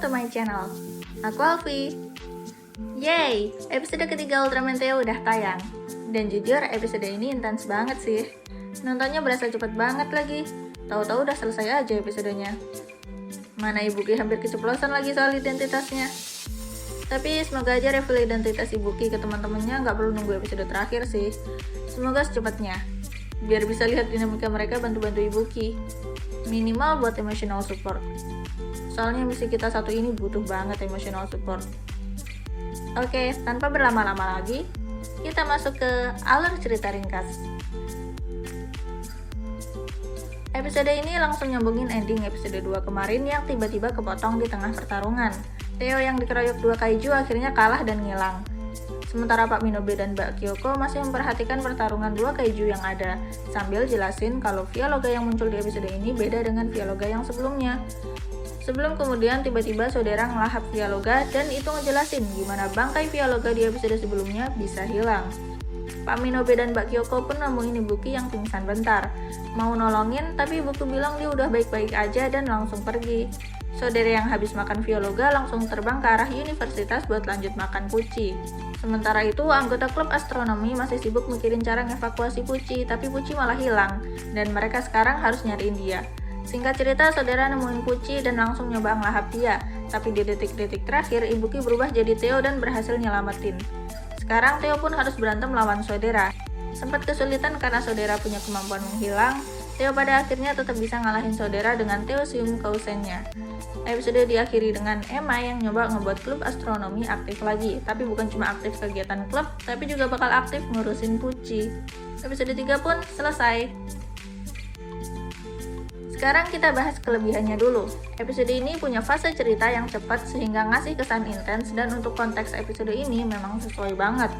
to my channel. Aku Alfi. Yeay, episode ketiga Ultraman Theo udah tayang. Dan jujur episode ini intens banget sih. Nontonnya berasa cepet banget lagi. Tahu-tahu udah selesai aja episodenya. Mana Ibuki hampir keceplosan lagi soal identitasnya. Tapi semoga aja reveal identitas Ibuki ke teman-temannya nggak perlu nunggu episode terakhir sih. Semoga secepatnya. Biar bisa lihat dinamika mereka bantu-bantu Ibuki. Minimal buat emotional support. Soalnya misi kita satu ini butuh banget emotional support. Oke, tanpa berlama-lama lagi, kita masuk ke alur cerita ringkas. Episode ini langsung nyambungin ending episode 2 kemarin yang tiba-tiba kepotong di tengah pertarungan. Theo yang dikeroyok dua kaiju akhirnya kalah dan ngilang. Sementara Pak Minobe dan Mbak Kyoko masih memperhatikan pertarungan dua kaiju yang ada, sambil jelasin kalau Vialoga yang muncul di episode ini beda dengan Vialoga yang sebelumnya. Sebelum kemudian tiba-tiba saudara ngelahap Vialoga dan itu ngejelasin gimana bangkai Vialoga di episode sebelumnya bisa hilang. Pak Minobe dan Mbak Kyoko pun nemuin Ibuki yang pingsan bentar. Mau nolongin tapi Ibuki bilang dia udah baik-baik aja dan langsung pergi. Saudara yang habis makan Vialoga langsung terbang ke arah universitas buat lanjut makan Pucci. Sementara itu, anggota klub astronomi masih sibuk mikirin cara ngevakuasi Pucci, tapi Pucci malah hilang, dan mereka sekarang harus nyariin dia. Singkat cerita, saudara nemuin Pucci dan langsung nyoba ngelahap dia, tapi di detik-detik terakhir, Ibuki berubah jadi Theo dan berhasil nyelamatin. Sekarang Theo pun harus berantem lawan saudara. Sempat kesulitan karena saudara punya kemampuan menghilang, Theo pada akhirnya tetap bisa ngalahin saudara dengan Theosium Kausennya. Episode diakhiri dengan Emma yang nyoba ngebuat klub astronomi aktif lagi, tapi bukan cuma aktif kegiatan klub, tapi juga bakal aktif ngurusin Pucci. Episode 3 pun selesai. Sekarang kita bahas kelebihannya dulu. Episode ini punya fase cerita yang cepat sehingga ngasih kesan intens dan untuk konteks episode ini memang sesuai banget.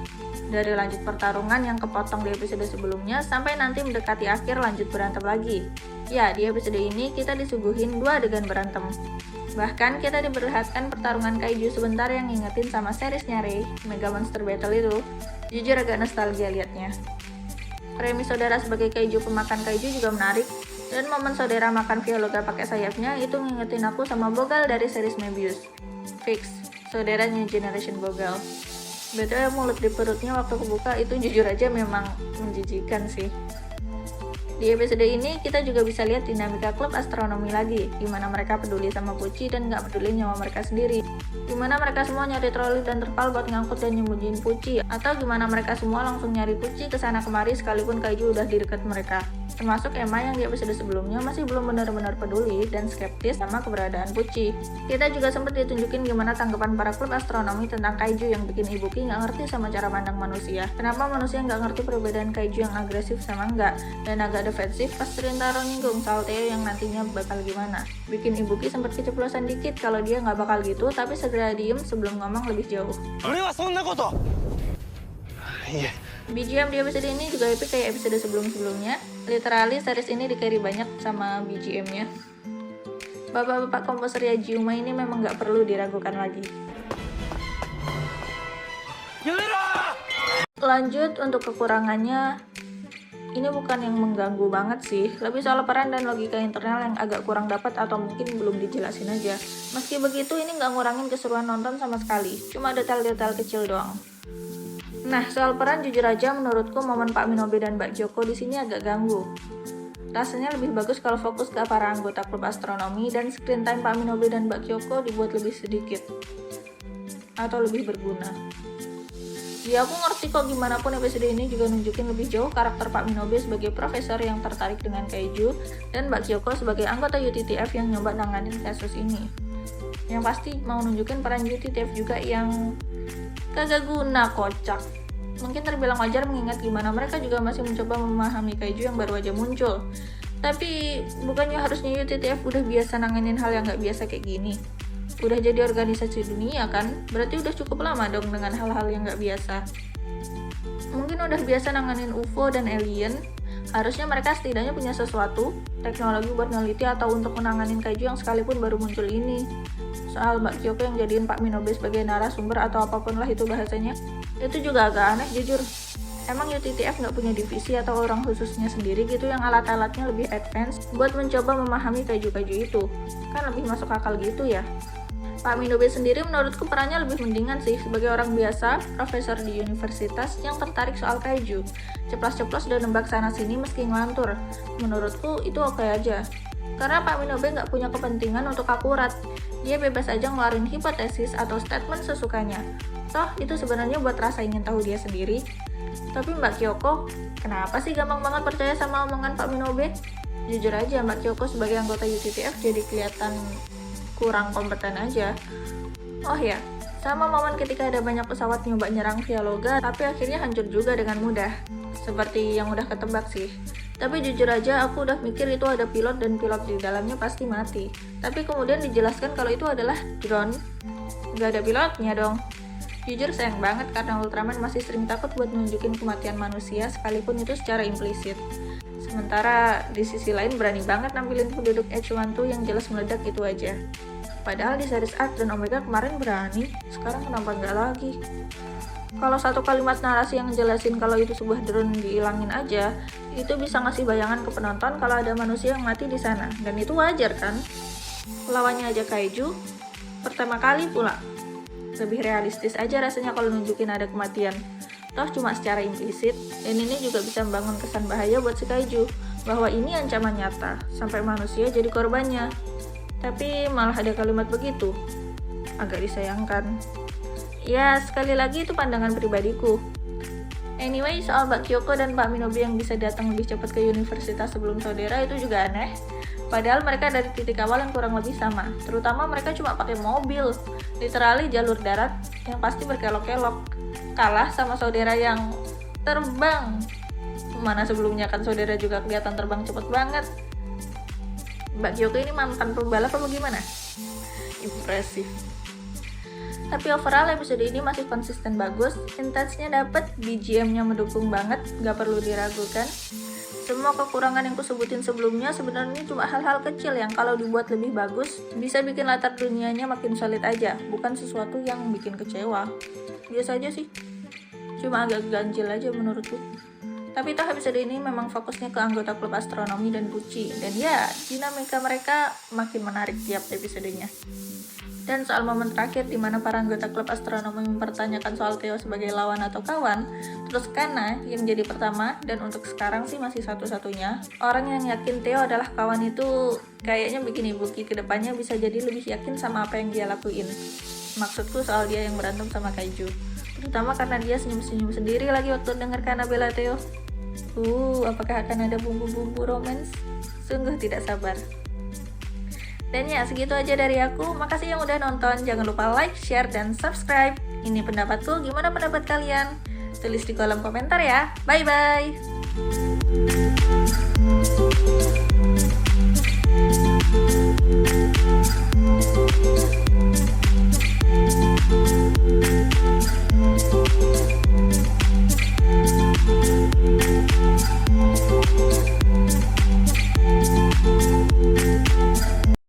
Dari lanjut pertarungan yang kepotong di episode sebelumnya sampai nanti mendekati akhir lanjut berantem lagi. Ya, di episode ini kita disuguhin 2 adegan berantem. Bahkan kita diperlihatkan pertarungan kaiju sebentar yang ngingetin sama seriesnya Rei, Mega Monster Battle itu. Jujur agak nostalgia liatnya. Premis saudara sebagai kaiju pemakan kaiju juga menarik. Dan momen saudara makan Vialoga pakai sayapnya itu ngingetin aku sama Bogal dari series Mebius. Fix, saudara New Generation Bogal. Beda mulut di perutnya waktu kebuka itu jujur aja memang menjijikan sih. Di episode ini kita juga bisa lihat dinamika klub astronomi lagi, gimana mereka peduli sama Pucci dan nggak peduli nyawa mereka sendiri. Gimana mereka semua nyari troli dan terpal buat ngangkut dan nyembunyiin Pucci, atau gimana mereka semua langsung nyari Pucci kesana kemari sekalipun kaiju udah di dekat mereka. Termasuk Emma yang di episode sebelumnya masih belum benar-benar peduli dan skeptis sama keberadaan Pucci. Kita juga sempat ditunjukin gimana tanggapan para klub astronomi tentang kaiju yang bikin Ibuki nggak ngerti sama cara pandang manusia. Kenapa manusia nggak ngerti perbedaan kaiju yang agresif sama enggak, dan agak defensif pas Rintaro nyinggung soal Theo yang nantinya bakal gimana. Bikin Ibuki sempat keceplosan dikit kalau dia nggak bakal gitu, tapi segera diem sebelum ngomong lebih jauh. BGM di episode ini juga epic kayak episode sebelum-sebelumnya. Literally series ini di-carry banyak sama BGM-nya. Bapak-bapak komposer Yajiuma ini memang nggak perlu diragukan lagi. Lanjut untuk kekurangannya, ini bukan yang mengganggu banget sih, lebih soal peran dan logika internal yang agak kurang dapat atau mungkin belum dijelasin aja. Meski begitu, ini nggak ngurangin keseruan nonton sama sekali, cuma detail-detail kecil doang. Nah, soal peran jujur aja menurutku momen Pak Minobe dan Mbak Kyoko di sini agak ganggu. Rasanya lebih bagus kalau fokus ke para anggota klub astronomi dan screen time Pak Minobe dan Mbak Kyoko dibuat lebih sedikit atau lebih berguna. Ya, aku ngerti kok gimana pun episode ini juga nunjukin lebih jauh karakter Pak Minobe sebagai profesor yang tertarik dengan kaiju dan Mbak Kyoko sebagai anggota UTTF yang nyoba nanganin kasus ini. Yang pasti mau nunjukin peran UTTF juga yang kagak guna, kocak. Mungkin terbilang wajar mengingat gimana mereka juga masih mencoba memahami kaiju yang baru aja muncul. Tapi bukannya harusnya UTTF udah biasa nanganin hal yang gak biasa kayak gini? Udah jadi organisasi dunia kan? Berarti udah cukup lama dong dengan hal-hal yang gak biasa. Mungkin udah biasa nanganin UFO dan alien. Harusnya mereka setidaknya punya sesuatu, teknologi buat neliti atau untuk menanganin kaiju yang sekalipun baru muncul ini. Soal Mbak Kyoko yang jadiin Pak Minobe sebagai narasumber atau apapun lah itu bahasanya, itu juga agak aneh jujur. Emang UTTF nggak punya divisi atau orang khususnya sendiri gitu yang alat-alatnya lebih advance buat mencoba memahami kaiju-kaiju itu? Kan lebih masuk akal gitu ya. Pak Minobe sendiri menurutku perannya lebih mendingan sih sebagai orang biasa, profesor di universitas yang tertarik soal kaiju. Ceplos-ceplos dan nembak sana-sini meski ngelantur. Menurutku itu oke aja. Karena Pak Minobe nggak punya kepentingan untuk akurat. Dia bebas aja ngeluarin hipotesis atau statement sesukanya. Toh itu sebenarnya buat rasa ingin tahu dia sendiri. Tapi Mbak Kyoko, kenapa sih gampang banget percaya sama omongan Pak Minobe? Jujur aja Mbak Kyoko sebagai anggota UTTF jadi kelihatan kurang kompeten aja. Oh ya, sama momen ketika ada banyak pesawat nyoba nyerang Vialoga, tapi akhirnya hancur juga dengan mudah. Seperti yang udah ketebak sih. Tapi jujur aja aku udah mikir itu ada pilot dan pilot di dalamnya pasti mati. Tapi kemudian dijelaskan kalau itu adalah drone. Gak ada pilotnya dong. Jujur sayang banget karena Ultraman masih sering takut buat nunjukin kematian manusia sekalipun itu secara implisit. Sementara di sisi lain berani banget nampilin penduduk H12 yang jelas meledak itu aja. Padahal di series Arc dan Omega kemarin berani, sekarang kenapa nggak lagi? Kalau satu kalimat narasi yang jelasin kalau itu sebuah drone dihilangin aja, itu bisa ngasih bayangan ke penonton kalau ada manusia yang mati di sana, dan itu wajar kan? Lawannya aja kaiju, pertama kali pula. Lebih realistis aja rasanya kalau nunjukin ada kematian. Toh cuma secara implisit, dan ini juga bisa membangun kesan bahaya buat si kaiju, bahwa ini ancaman nyata, sampai manusia jadi korbannya. Tapi malah ada kalimat begitu. Agak disayangkan. Ya, sekali lagi itu pandangan pribadiku. Anyway, soal Mbak Kyoko dan Pak Minobe yang bisa datang lebih cepat ke universitas sebelum saudara itu juga aneh. Padahal mereka dari titik awal yang kurang lebih sama. Terutama mereka cuma pakai mobil, literally jalur darat yang pasti berkelok-kelok. Kalah sama saudara yang terbang. Mana sebelumnya kan saudara juga kelihatan terbang cepet banget. Mbak Kyoko ini mantan pembalap apa gimana? Impresif. Tapi overall episode ini masih konsisten bagus, intensnya dapet, BGM-nya mendukung banget, gak perlu diragukan. Semua kekurangan yang kusebutin sebelumnya sebenarnya cuma hal-hal kecil yang kalau dibuat lebih bagus, bisa bikin latar dunianya makin solid aja, bukan sesuatu yang bikin kecewa. Biasa aja sih, cuma agak ganjil aja menurutku. Tapi toh episode ini memang fokusnya ke anggota klub astronomi dan Pucci, dan ya, dinamika mereka makin menarik tiap episodenya. Dan soal momen terakhir di mana para anggota klub astronomi mempertanyakan soal Theo sebagai lawan atau kawan, terus Kana yang jadi pertama dan untuk sekarang sih masih satu-satunya orang yang yakin Theo adalah kawan itu kayaknya bikin Ibuki kedepannya bisa jadi lebih yakin sama apa yang dia lakuin. Maksudku soal dia yang berantem sama Kaiju, terutama karena dia senyum-senyum sendiri lagi waktu denger Kana bela Theo. Apakah akan ada bumbu-bumbu romance? Sungguh tidak sabar. Dan ya, segitu aja dari aku. Makasih yang udah nonton. Jangan lupa like, share, dan subscribe. Ini pendapatku, gimana pendapat kalian? Tulis di kolom komentar ya. Bye-bye!